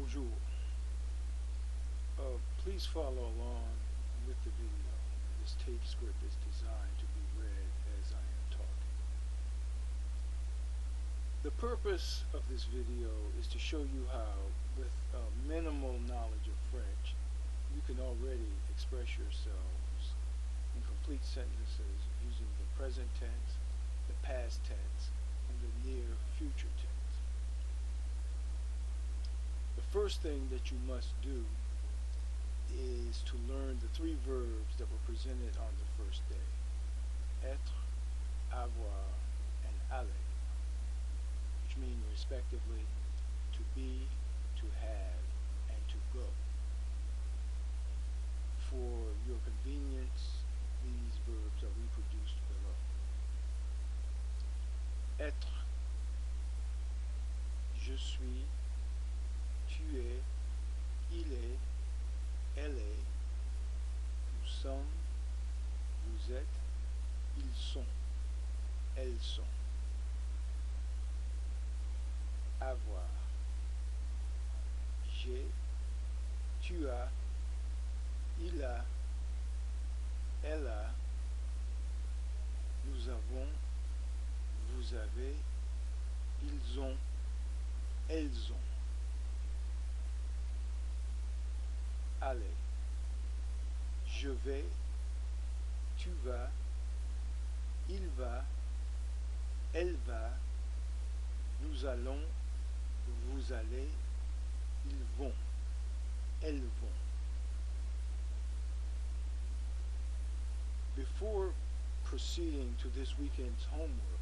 Bonjour. Please follow along with the video. This tape script is designed to be read as I am talking. The purpose of this video is to show you how, with minimal knowledge of French, you can already express yourselves in complete sentences using the present tense, the past tense, and the near future tense. The first thing that you must do is to learn the three verbs that were presented on the first day: être, avoir, and aller, which mean respectively to be, to have, and to go. For your convenience, these verbs are reproduced below. Être, je suis, tu es, il est, elle est, nous sommes, vous êtes, ils sont, elles sont. Avoir, j'ai, tu as, il a, elle a, nous avons, vous avez, ils ont, elles ont. Aller, je vais, tu vas, il va, elle va, nous allons, vous allez, ils vont, elles vont. Before proceeding to this weekend's homework,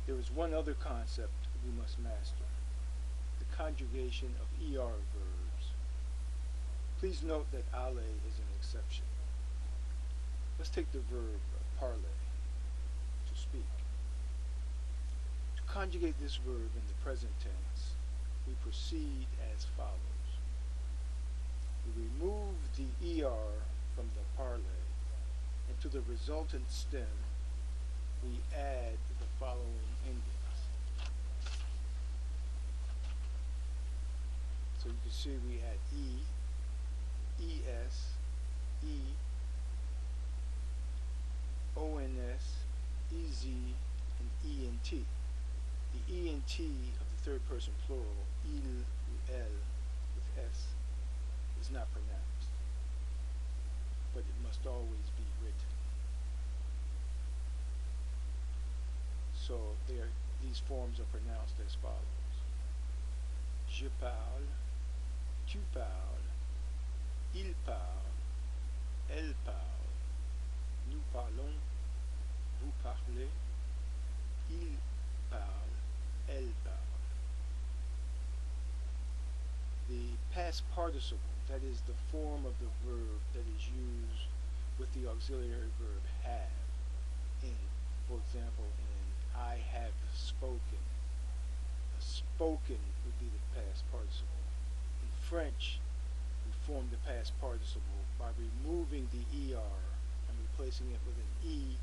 there is one other concept we must master: the conjugation of ER verbs. Please note that aller is an exception. Let's take the verb parler, to speak. To conjugate this verb in the present tense, we proceed as follows. We remove the ER from the parler, and to the resultant stem, we add the following endings. So you can see we add E, ES, E, ONS, EZ, and ENT. The ENT of the third person plural, il ou elle, with S, is not pronounced, but it must always be written. So these forms are pronounced as follows: je parle, tu parles, il parle, elle parle, nous parlons, vous parlez, il parle, elle parle. The past participle, that is the form of the verb that is used with the auxiliary verb have, for example, in I have spoken. Spoken would be the past participle. In French, we form the past participle by removing the ER and replacing it with an E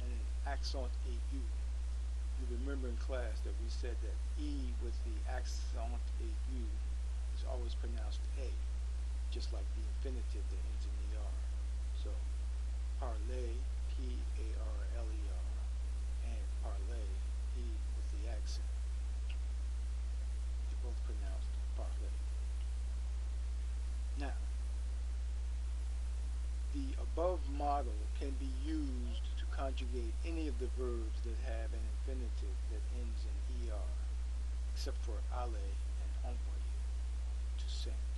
and an accent aigu. You remember in class that we said that E with the accent aigu is always pronounced A, just like the infinitive that ends in ER. So, parler, P-A-R-L-E-R, and parler, E with the accent. They're both pronounced parler. Now, the above model can be used to conjugate any of the verbs that have an infinitive that ends in ER, except for aller and envoyer, to send.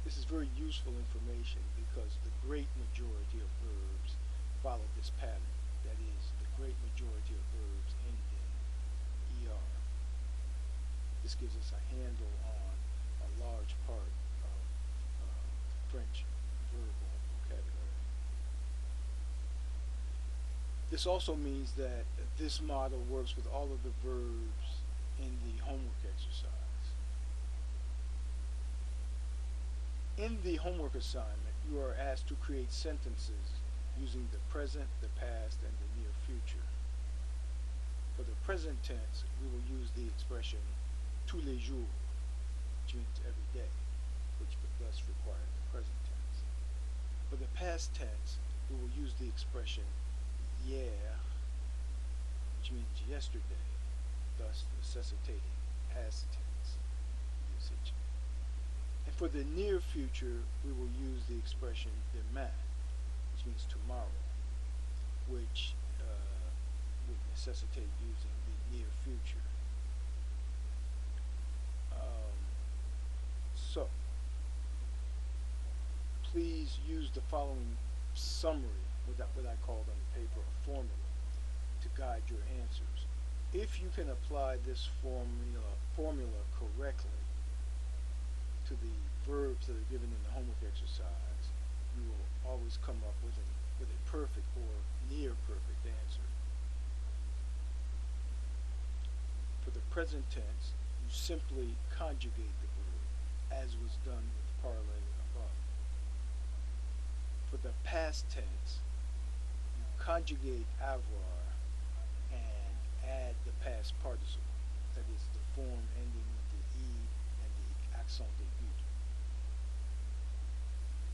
This is very useful information because the great majority of verbs follow this pattern. That is, the great majority of verbs end in ER. This gives us a handle on a large part of French verbal vocabulary. This also means that this model works with all of the verbs in the homework exercise. In the homework assignment, you are asked to create sentences using the present, the past, and the near future. For the present tense, we will use the expression tous les jours, which means every day, which thus requires the present tense. For the past tense, we will use the expression hier, which means yesterday, thus necessitating past tense usage. And for the near future, we will use the expression demain, which means tomorrow, which would necessitate using the near future. So, please use the following summary, what I called on the paper a formula, to guide your answers. If you can apply this formula correctly to the verbs that are given in the homework exercise, you will always come up with a perfect or near perfect answer. For the present tense, you simply conjugate the verb, as was done with parley above. For the past tense, you conjugate avoir and add the past participle, that is the form ending with the e and the accent aigu.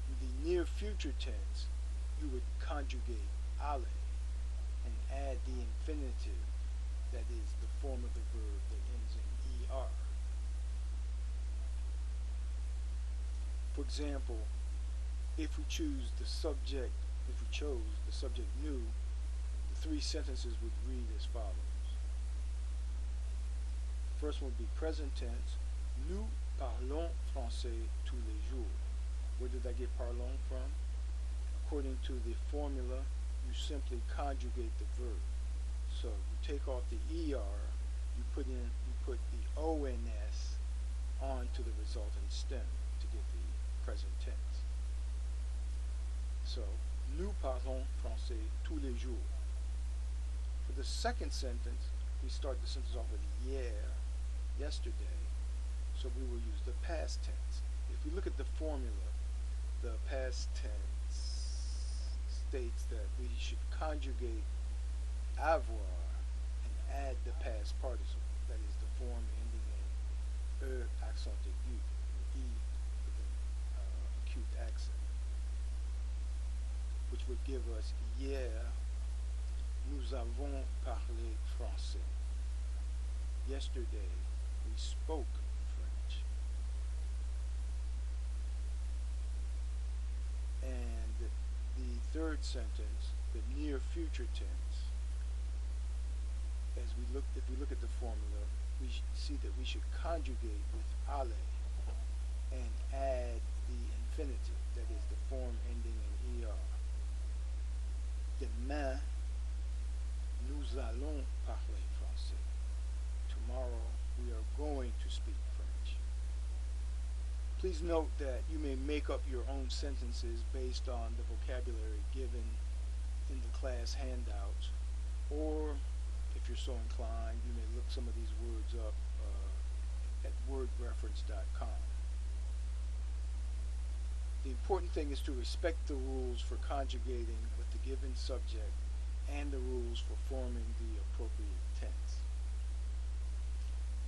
In the near future tense, you would conjugate aller and add the infinitive, that is the form of the verb that ends in er. For example, if we chose the subject nu, the three sentences would read as follows. The first one would be present tense. Nous parlons français tous les jours. Where did I get parlons from? According to the formula, you simply conjugate the verb. So you take off the er, you put the ons onto the resultant stem to get the present tense. So, nous parlons français tous les jours. For the second sentence, we start the sentence off with hier, yesterday, so we will use the past tense. If we look at the formula, the past tense states that we should conjugate avoir and add the past participle, that is the form ending in accent aigu, e with an acute accent, which would give us hier nous avons parlé français. Yesterday we spoke French. And the third sentence, the near future tense, if we look at the formula, we see that we should conjugate with aller and add the infinitive, that is the form ending in er. Demain, nous allons parler français. Tomorrow, we are going to speak French. Please note that you may make up your own sentences based on the vocabulary given in the class handouts, or if you're so inclined, you may look some of these words up at wordreference.com. The important thing is to respect the rules for conjugating with the given subject and the rules for forming the appropriate tense.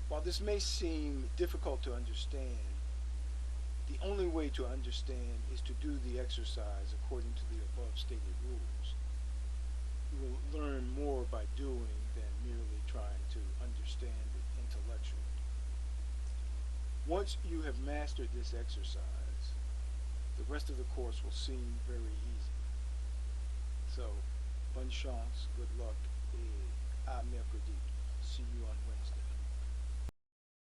While this may seem difficult to understand, the only way to understand is to do the exercise according to the above stated rules. You will learn more by doing than merely trying to understand it intellectually. Once you have mastered this exercise, the rest of the course will seem very easy. So, bonne chance, good luck, et à mercredi. See you on Wednesday.